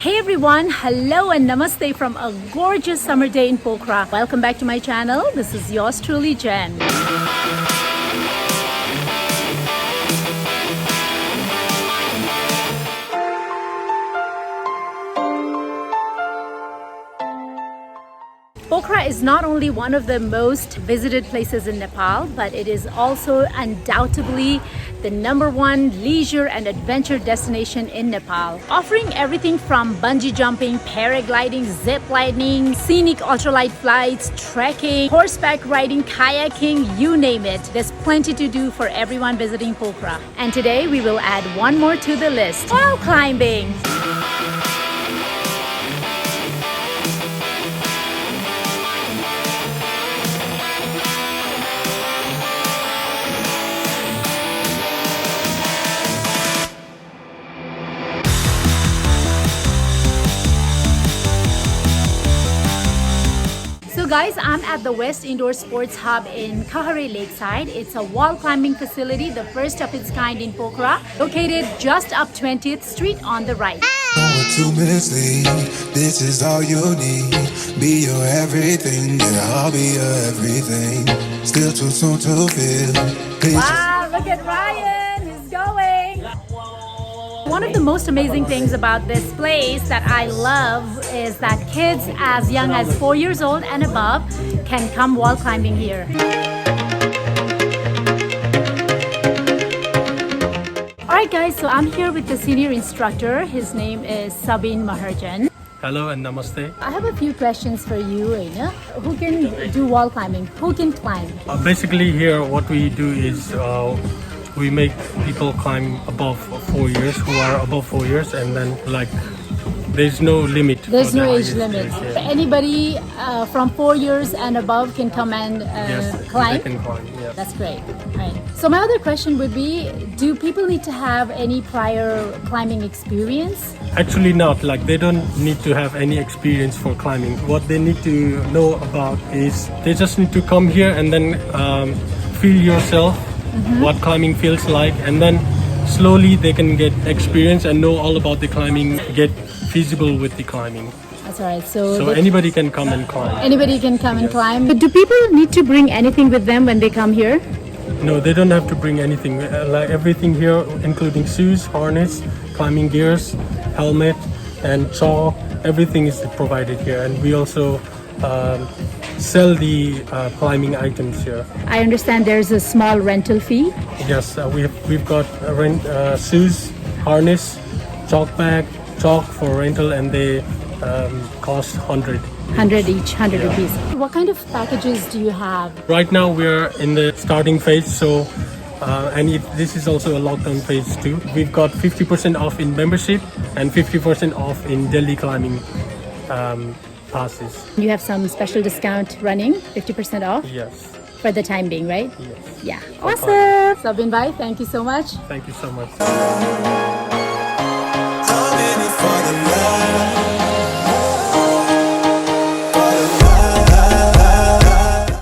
Hey everyone, hello and namaste from a gorgeous summer day in Pokhara. Welcome back to my channel. This is yours truly, Jen. Pokhara is not only one of the most visited places in Nepal, but it is also undoubtedly the #1 leisure and adventure destination in Nepal. Offering everything from bungee jumping, paragliding, zip lining, scenic ultralight flights, trekking, horseback riding, kayaking, you name it. There's plenty to do for everyone visiting Pokhara. And today we will add one more to the list: wall climbing. So guys, I'm at the West Indoor Sports Hub in Kahare Lakeside. It's a wall climbing facility, the first of its kind in Pokhara, located just up 20th Street on the right. 2 minutes late, this is all you need. Be your everything, and I'll be your everything. Still too soon to feel. Wow, look at Ryan, he's going. One of the most amazing things about this place that I love is that kids as young as 4 years old and above can come wall climbing here. Alright guys, so I'm here with the senior instructor. His name is Sabin Maharjan. Hello and namaste. I have a few questions for you, Aina. Who can do wall climbing? Who can climb? Basically here what we do is we make people climb above 4 years, who are above 4 years, and then there's no limit. There's for the no age highest limit. age, yeah. Anybody from 4 years and above can come and Yes, climb? they can climb, yeah. That's great. Right. So my other question would be, do people need to have any prior climbing experience? Actually not, they don't need to have any experience for climbing. What they need to know about is they just need to come here and then feel yourself, what climbing feels like, and then slowly they can get experience and know all about the climbing, get feasible with the climbing. That's all right. So So anybody can come and climb. anybody can come and climb. But do people need to bring anything with them when they come here? No, they don't have to bring anything. Everything here, including shoes, harness, climbing gears, helmet, and chalk. Everything is provided here, and we also sell the climbing items here. I understand there's a small rental fee. Yes, we've got shoes, harness, chalk bag, chalk for rental, and they cost 100. 100 each, 100 rupees. What kind of packages do you have? Right now we're in the starting phase, so this is also a lockdown phase too. We've got 50% off in membership and 50% off in daily climbing passes. You have some special discount running, 50% off Yes, for the time being, right? yes. Yeah. Awesome. Sabin bhai, thank you so much. Thank you so much. I'm in it for the love.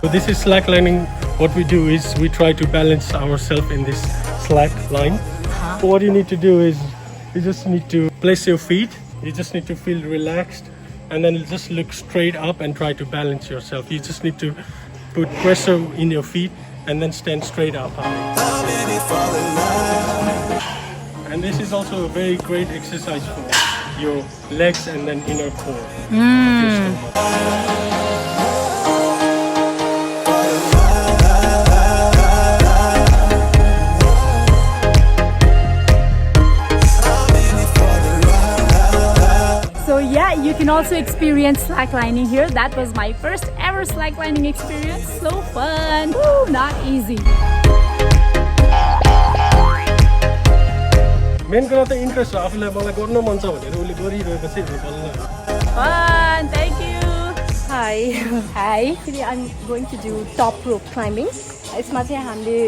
So this is slacklining. What we do is we try to balance ourselves in this slack line. What you need to do is you just need to place your feet. You just need to feel relaxed, and then just look straight up and try to balance yourself. You just need to put pressure in your feet and then stand straight up. I'm in it for the love. And this is also a very great exercise for your legs and then inner core. So yeah, you can also experience slacklining here. That was my first ever slacklining experience. So fun. Woo, not easy. Main कुरा त interest हो आफूलाई मलाई गर्न मन छ भनेर उसले गरिरहेपछि बल्ल Fun. Thank you. Hi. Hi. Actually, I'm going to do top rope climbing. यसमा चाहिँ हामीले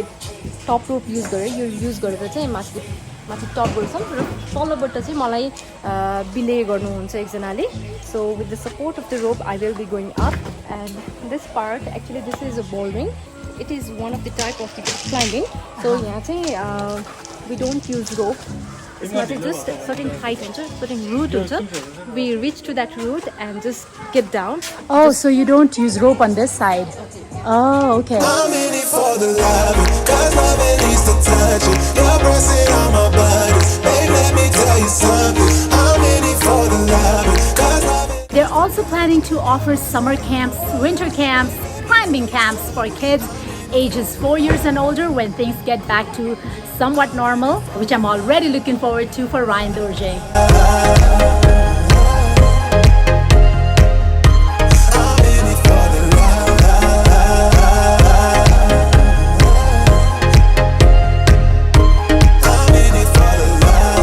टप रोप युज गरेर यो युज गरेर चाहिँ माथि टप गर्छौँ र तलबाट चाहिँ मलाई बिले गर्नुहुन्छ एकजनाले. So with the support of the rope I will be going up, and this part actually this is a bouldering. It is one of the type of the climbing. So यहाँ चाहिँ we don't use rope. यसमा चाहिँ just certain height हुन्छ, certain root हुन्छ. We reach to that root and just get down. Oh, so you don't use rope on this side. Oh, okay. I'm in it for the love, cause love it needs to touch it. You're pressing on my buttons, babe, let me tell you something. I'm in it for the love, cause love it. They're also planning to offer summer camps, winter camps, climbing camps for kids ages 4 years and older when things get back to somewhat normal, which I'm already looking forward to for Ryan Dorje. I'm in it for the love. I'm in it for the love.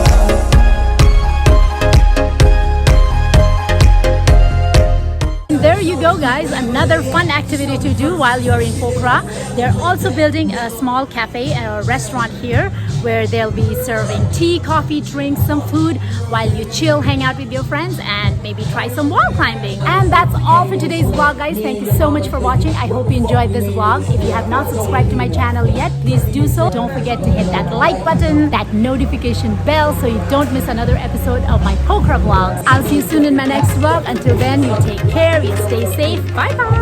There you go, guys, another fun activity to do while you're in Pokhara. They're also building a small cafe or restaurant here where they'll be serving tea, coffee, drinks, some food while you chill, hang out with your friends, and maybe try some wall climbing. And that's all for today's vlog, guys. Thank you so much for watching. I hope you enjoyed this vlog. If you have not subscribed to my channel yet, please do so. Don't forget to hit that like button, that notification bell, so you don't miss another episode of my Pokhara vlogs. I'll see you soon in my next vlog. Until then, you take care, you stay safe. Bye bye.